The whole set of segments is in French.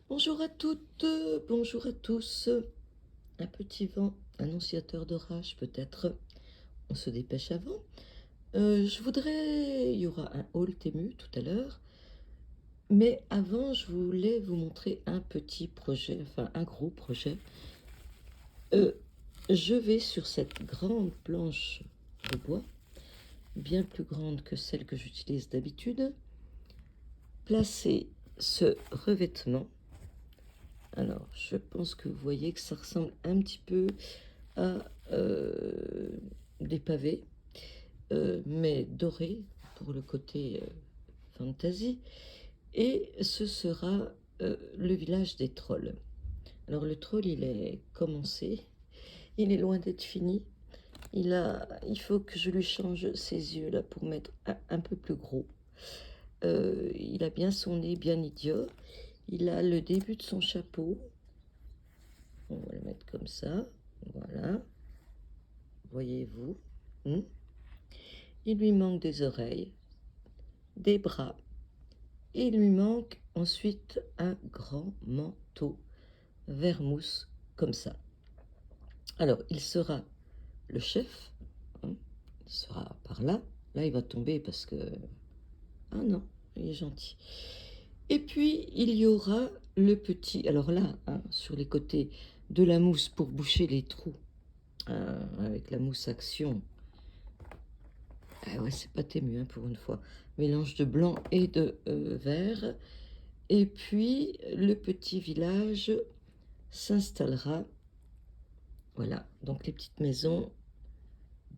Bonjour à toutes, bonjour à tous. Un petit vent annonciateur d'orage peut-être. On se dépêche avant. Il y aura un haul tému tout à l'heure. Mais avant, je voulais vous montrer un petit projet, enfin un gros projet. Euh, je vais sur cette grande planche de bois, bien plus grande que celle que j'utilise d'habitude, placer ce revêtement. Alors, je pense que vous voyez que ça ressemble un petit peu à des pavés, mais dorés pour le côté fantasy. Et ce sera le village des trolls. Alors, le troll, il est commencé, il est loin d'être fini. Il faut que je lui change ses yeux là pour mettre un peu plus gros. Il a bien son nez, bien idiot. Il a le début de son chapeau. On va le mettre comme ça. Voilà. Voyez-vous. Il lui manque des oreilles, des bras. Et il lui manque ensuite un grand manteau vert mousse comme ça. Alors, il sera le chef. Il sera par là. Là, il va tomber parce que... Ah non, il est gentil. Et puis, il y aura le petit... Alors là, sur les côtés, de la mousse pour boucher les trous. Avec la mousse action. Ah ouais, c'est pas tému pour une fois. Mélange de blanc et de vert. Et puis, le petit village s'installera. Voilà, donc les petites maisons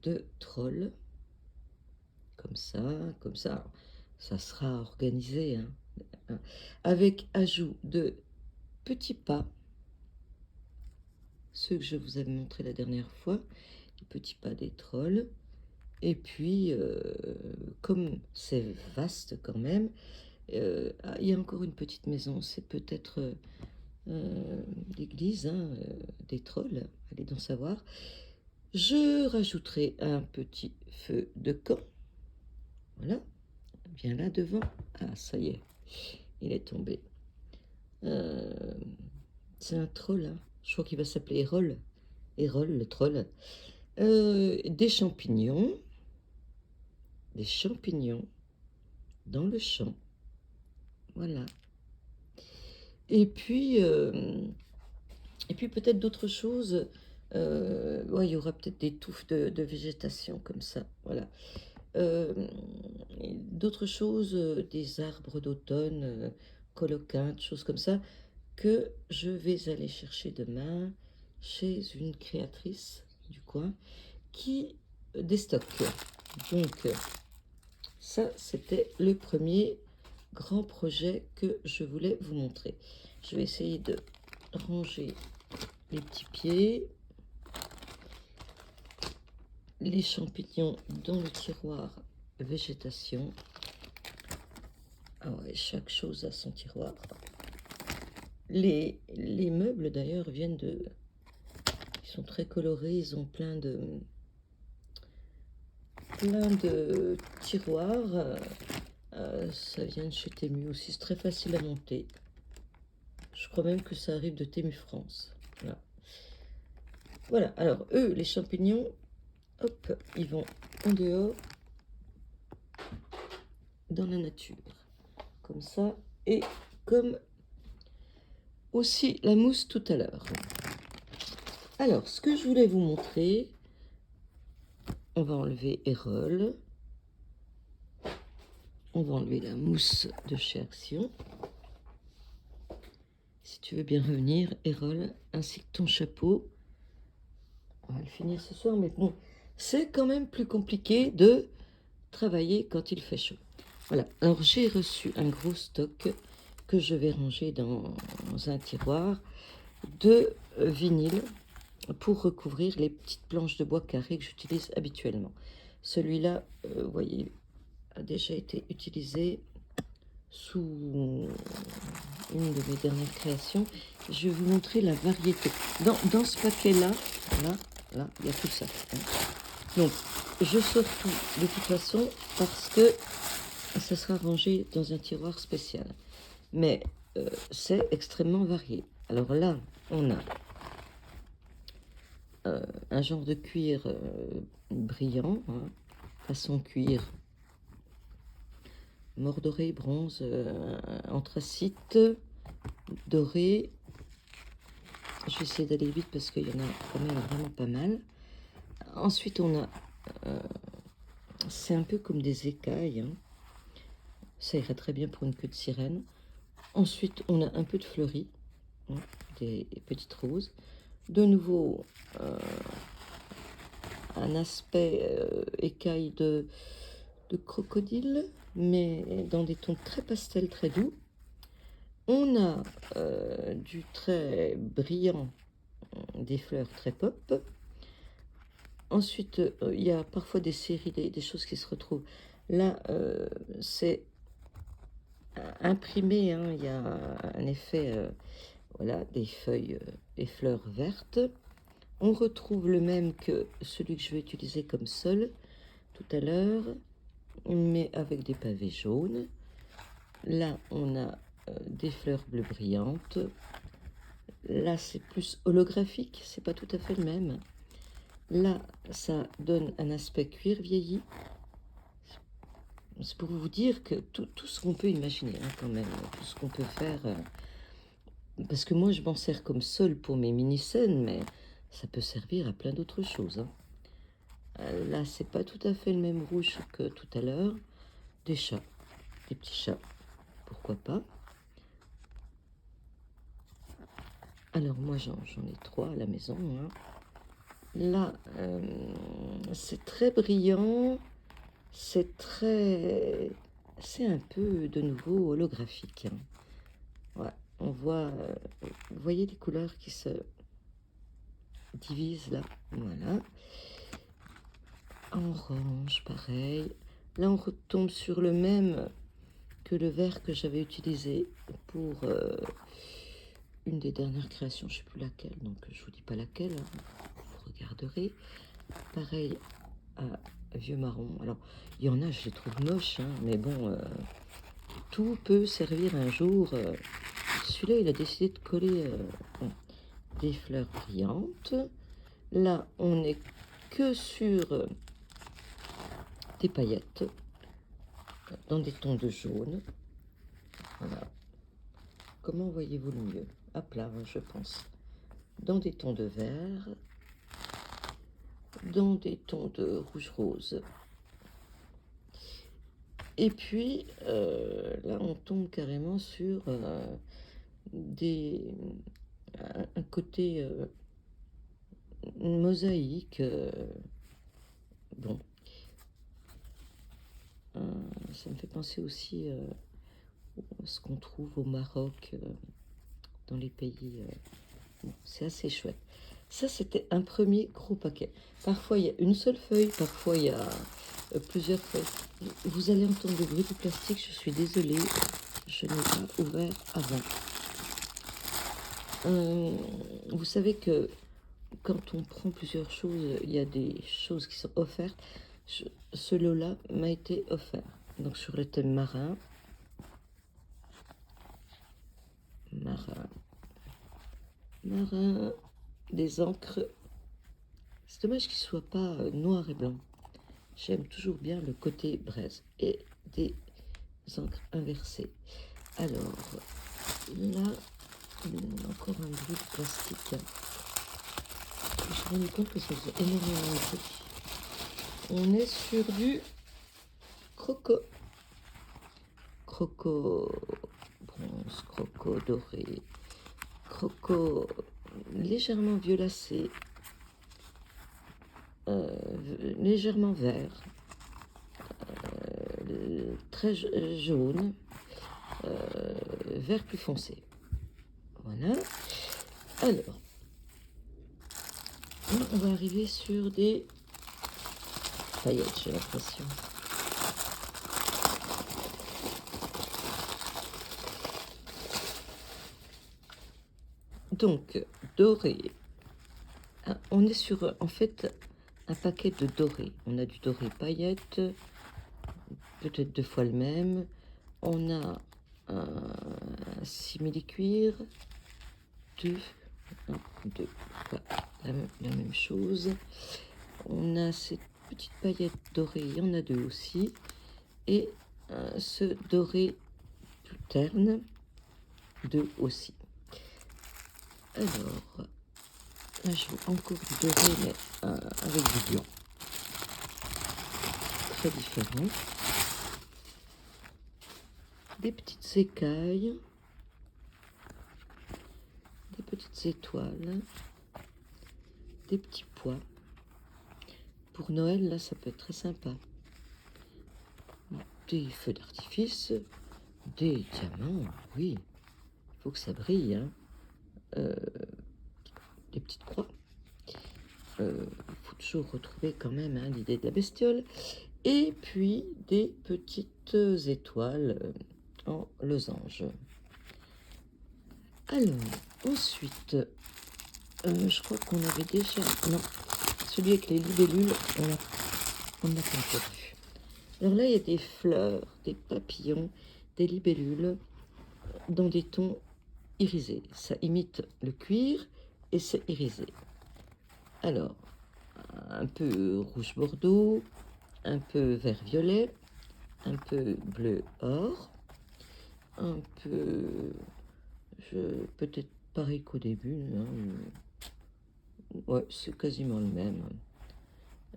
de trolls. Comme ça, comme ça. Ça sera organisé. Avec ajout de petits pas. Ceux que je vous avais montré la dernière fois. Les petits pas des trolls. Et puis, comme c'est vaste quand même, il y a encore une petite maison. C'est peut-être l'église des trolls. Allez donc savoir. Je rajouterai un petit feu de camp. Voilà. Bien là devant. Ah, ça y est. Il est tombé. C'est un troll. Je crois qu'il va s'appeler Hérol. Hérol, le troll. Des champignons. Des champignons dans le champ. Voilà. Et puis peut-être d'autres choses. Ouais, il y aura peut-être des touffes de végétation comme ça. Voilà. D'autres choses, des arbres d'automne, coloquintes, choses comme ça, que je vais aller chercher demain chez une créatrice du coin qui déstocke. Donc, ça, c'était le premier grand projet que je voulais vous montrer. Je vais essayer de ranger les petits pieds, les champignons dans le tiroir végétation. Ah ouais, chaque chose a son tiroir. Les meubles d'ailleurs viennent de... Ils sont très colorés, ils ont plein de tiroirs. Ça vient de chez Temu aussi, c'est très facile à monter. Je crois même que ça arrive de Temu France. Voilà. Voilà, alors eux, les champignons, hop, ils vont en dehors, dans la nature. Comme ça, et comme aussi la mousse tout à l'heure. Alors, ce que je voulais vous montrer, on va enlever Hérol. On va enlever la mousse de chez Action. Si tu veux bien revenir, Hérol, ainsi que ton chapeau. On va le finir ce soir, mais bon, c'est quand même plus compliqué de travailler quand il fait chaud. Voilà, alors j'ai reçu un gros stock que je vais ranger dans un tiroir de vinyle pour recouvrir les petites planches de bois carré que j'utilise habituellement. Celui-là, vous voyez, a déjà été utilisé sous une de mes dernières créations. Je vais vous montrer la variété. Dans ce paquet-là, là, il y a tout ça. Donc, je sors tout de toute façon parce que ça sera rangé dans un tiroir spécial. Mais c'est extrêmement varié. Alors là, on a un genre de cuir brillant, hein, façon cuir mordoré, bronze, anthracite, doré. Je vais essayer d'aller vite parce qu'il y en a quand même vraiment pas mal. Ensuite, on a... c'est un peu comme des écailles, hein. Ça irait très bien pour une queue de sirène. Ensuite, on a un peu de fleuris, hein, des petites roses. De nouveau, un aspect écaille de crocodile, mais dans des tons très pastels, très doux. On a du très brillant, des fleurs très pop. Ensuite, il y a parfois des séries, des choses qui se retrouvent. Là, c'est imprimé, hein, il y a un effet, voilà, des feuilles, des fleurs vertes. On retrouve le même que celui que je vais utiliser comme sol tout à l'heure, mais avec des pavés jaunes. Là, on a des fleurs bleues brillantes. Là, c'est plus holographique, c'est pas tout à fait le même. Là, ça donne un aspect cuir vieilli. C'est pour vous dire que tout ce qu'on peut imaginer, hein, quand même, tout ce qu'on peut faire. Parce que moi, je m'en sers comme sol pour mes mini-scènes, mais ça peut servir à plein d'autres choses, hein. Là, c'est pas tout à fait le même rouge que tout à l'heure. Des chats, des petits chats, pourquoi pas. Alors moi, j'en ai 3 à la maison, hein. Là, c'est très brillant, c'est un peu de nouveau holographique, hein. Ouais, on voit, vous voyez les couleurs qui se divisent là, voilà. Orange, pareil. Là, on retombe sur le même que le vert que j'avais utilisé pour une des dernières créations, je ne sais plus laquelle, donc je vous dis pas laquelle, hein, vous regarderez. Pareil à vieux marron. Alors, il y en a, je les trouve moches, hein, mais bon, tout peut servir un jour. Celui-là, il a décidé de coller bon, des fleurs brillantes. Là, on n'est que sur des paillettes dans des tons de jaune. Voilà. Comment voyez-vous le mieux? À plat, hein, je pense. Dans des tons de vert, dans des tons de rouge-rose. Et puis, là, on tombe carrément sur un côté mosaïque. Bon, ça me fait penser aussi à ce qu'on trouve au Maroc, dans les pays. Bon, c'est assez chouette. Ça, c'était un premier gros paquet. Parfois, il y a une seule feuille, parfois, il y a plusieurs feuilles. Vous allez entendre le bruit du plastique, je suis désolée, je n'ai pas ouvert avant. Vous savez que quand on prend plusieurs choses, il y a des choses qui sont offertes. Ce lot-là m'a été offert. Donc sur le thème marin, des encres. C'est dommage qu'il ne soit pas noir et blanc. J'aime toujours bien le côté braise et des encres inversées. Alors là, encore un bruit de plastique. Je me suis rendu compte que ça faisait énormément de bruit. On est sur du croco. Croco bronze, croco doré, croco légèrement violacé, légèrement vert, très jaune, vert plus foncé. Voilà. Alors, on va arriver sur des paillettes, j'ai l'impression. Donc, doré. Ah, on est sur, en fait, un paquet de doré. On a du doré paillettes, peut-être 2 fois le même. On a un simili-cuir, 2, 1, 2, voilà, la même chose. On a cette petite paillette dorée, il y en a 2 aussi, et ce doré plus terne, 2 aussi. Alors, là je veux encore du doré, mais avec du blanc. Très différent. Des petites écailles, des petites étoiles, des petits pois. Pour Noël, là, ça peut être très sympa. Des feux d'artifice, des diamants, oui, il faut que ça brille, hein. Des petites croix. Il faut toujours retrouver quand même, hein, l'idée de la bestiole. Et puis des petites étoiles en losange. Alors, ensuite, je crois qu'on avait déjà... Non, celui avec les libellules, on n'a pas encore vu. Alors là, il y a des fleurs, des papillons, des libellules dans des tons irisés. Ça imite le cuir et c'est irisé. Alors, un peu rouge bordeaux, un peu vert violet, un peu bleu or, un peu, peut-être pareil qu'au début, hein. Ouais, c'est quasiment le même.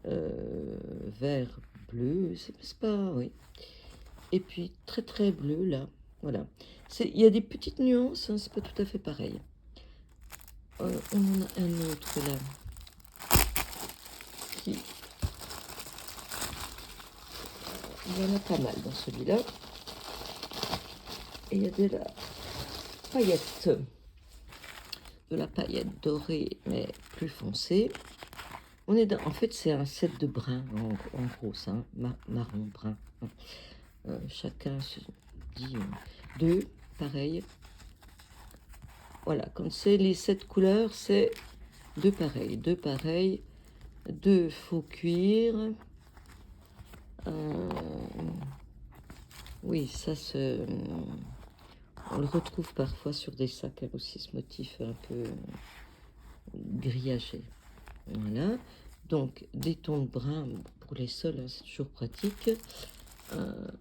Vert, bleu, c'est pas, oui. Et puis très très bleu là, voilà. Il y a des petites nuances, hein, c'est pas tout à fait pareil. On en a un autre là, qui... Il y en a pas mal dans celui-là. Et il y a de la paillette. De la paillette dorée, mais plus foncée. On est dans... En fait, c'est un set de brun, en gros, ça, hein, marron, brun. Chacun se dit 2, pareil. Voilà, quand c'est les 7 couleurs, c'est 2 pareils. 2 pareils, 2 faux cuir. Oui, ça, on le retrouve parfois sur des sacs, hein, aussi, ce motif un peu grillagé. Voilà, donc des tons de brun pour les sols, hein, c'est toujours pratique.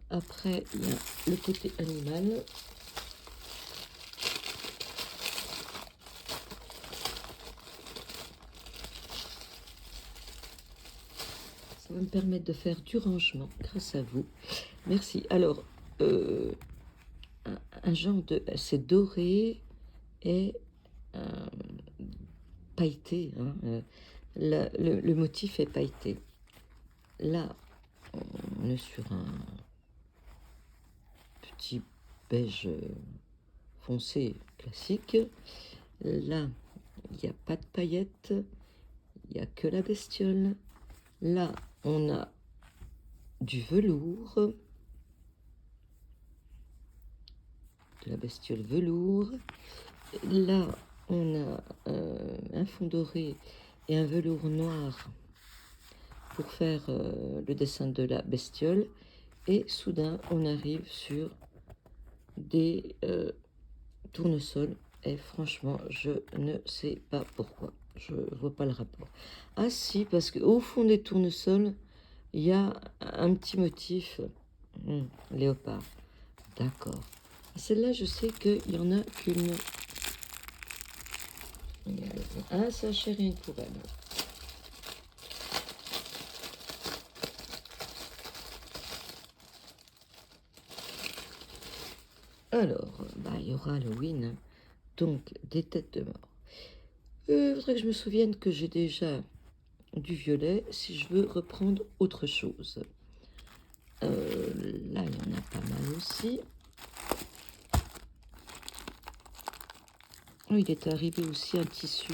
Après, il y a le côté animal. Ça va me permettre de faire du rangement grâce à vous. Merci. Alors, un genre de... C'est doré et pailleté, hein. Le motif est pailleté. Là, on est sur un petit beige foncé classique. Là, il n'y a pas de paillettes, il n'y a que la bestiole. Là, on a du velours, de la bestiole velours. Là, on a un fond doré et un velours noir pour faire le dessin de la bestiole. Et soudain, on arrive sur des tournesols. Et franchement, je ne sais pas pourquoi. Je vois pas le rapport. Ah si, parce qu'au fond des tournesols, il y a un petit motif léopard. D'accord. Celle-là, je sais qu'il n'y en a qu'une. Un sachet rien que pour elle. Alors, il y aura Halloween, hein. Donc des têtes de mort. Il faudrait que je me souvienne que j'ai déjà du violet si je veux reprendre autre chose. Là, il y en a pas mal aussi. Oh, il est arrivé aussi un tissu.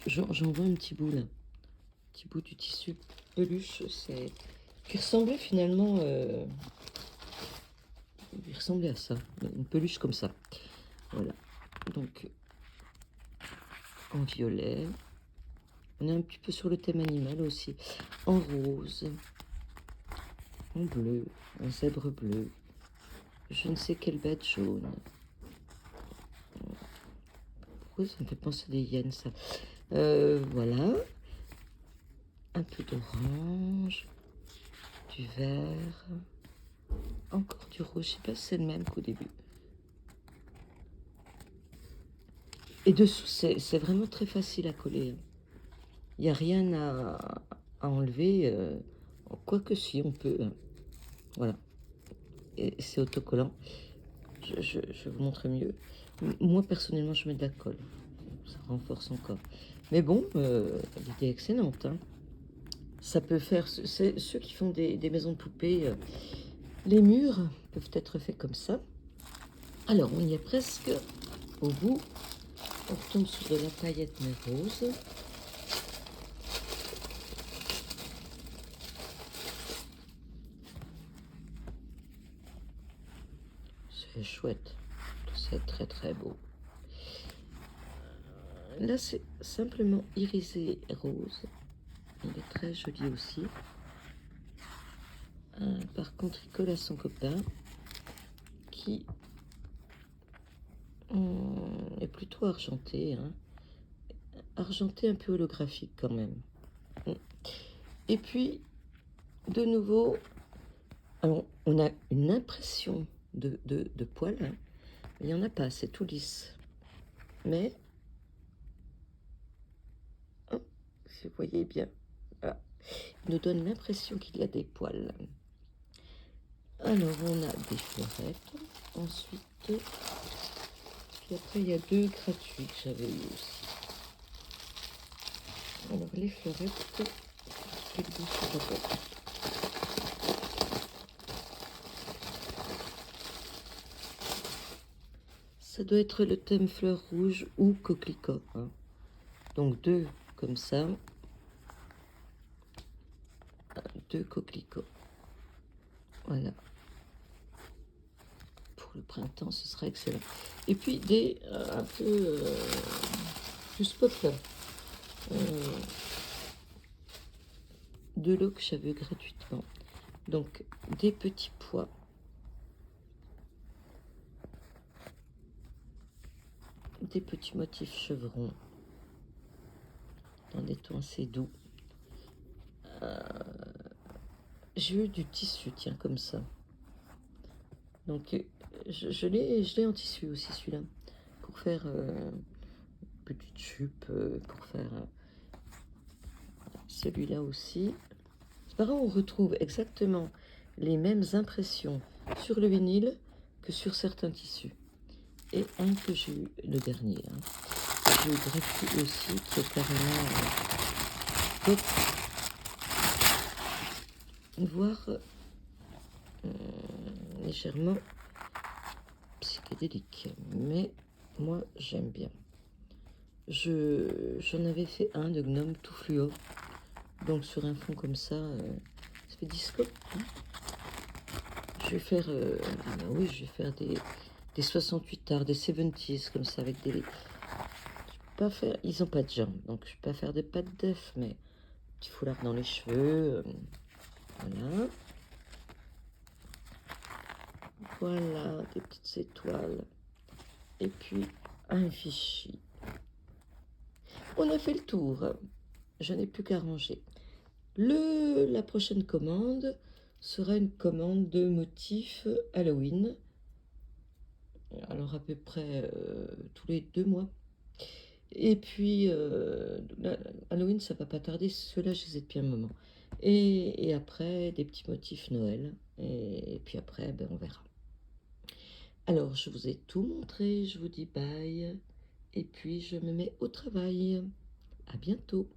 J'en vois un petit bout là. Un petit bout du tissu peluche. Qui ressemblait finalement. Il ressemblait à ça. Une peluche comme ça. Voilà. Donc, en violet. On est un petit peu sur le thème animal aussi. En rose. En bleu. Un zèbre bleu. Je ne sais quelle bête jaune. pourquoi ça me fait penser à des hyènes, ça? Voilà. Un peu d'orange, du vert, encore du rouge. Je sais pas si c'est le même qu'au début. Et dessous, c'est vraiment très facile à coller, hein. Il n'y a rien à enlever, quoique si, on peut, hein. Voilà, et c'est autocollant. Je vous montre mieux. Moi, personnellement, je mets de la colle. Ça renforce encore. Mais bon, l'idée est excellente, hein. Ça peut faire... C'est ceux qui font des maisons de poupées, les murs peuvent être faits comme ça. Alors, on y est presque au bout. On retombe sur de la paillette mais rose. C'est chouette. C'est très très beau. Là, c'est simplement irisé rose. Il est très joli aussi. Par contre, il colle à son copain qui est plutôt argenté, hein. Argenté un peu holographique quand même. Et puis, de nouveau, alors, on a une impression de poil, hein. Il n'y en a pas, c'est tout lisse. Mais, oh, si vous voyez bien, voilà, il nous donne l'impression qu'il y a des poils. Alors, on a des fleurettes. Ensuite, puis après, il y a 2 gratuits que j'avais eu aussi. Alors, les fleurettes, je vais le bouffer d'abord. Ça doit être le thème fleur rouge ou coquelicot, hein. Donc 2 comme ça, 2 coquelicots. Voilà. Pour le printemps, ce sera excellent. Et puis des un peu plus pop là. De l'eau que j'avais gratuitement. Donc des petits pois. Des petits motifs chevrons. Dans des tons assez doux. J'ai eu du tissu, tiens, comme ça. Donc, je l'ai en tissu aussi, celui-là. Pour faire petite jupe, pour faire celui-là aussi. C'est pareil, on retrouve exactement les mêmes impressions sur le vinyle que sur certains tissus. Et un que j'ai eu, le dernier, hein. J'ai eu gratuit aussi, qui est carrément top, voire légèrement psychédélique. Mais moi, j'aime bien. J'en avais fait un de gnome tout fluo. Donc sur un fond comme ça fait disco, hein. Je vais faire, oui, je vais faire des 68 arts, des 70s comme ça avec des... Je peux pas faire, ils ont pas de jambes, donc je peux pas faire des pattes d'œuf, mais petit foulard dans les cheveux, voilà. Voilà, des petites étoiles. Et puis un fichier. On a fait le tour. Je n'ai plus qu'à ranger. La prochaine commande sera une commande de motifs Halloween. Alors à peu près tous les 2 mois. Et puis Halloween, ça va pas tarder. Ceux-là, je les ai depuis un moment. Et après, des petits motifs Noël. Et puis après, ben, on verra. Alors, je vous ai tout montré. Je vous dis bye. Et puis, je me mets au travail. À bientôt.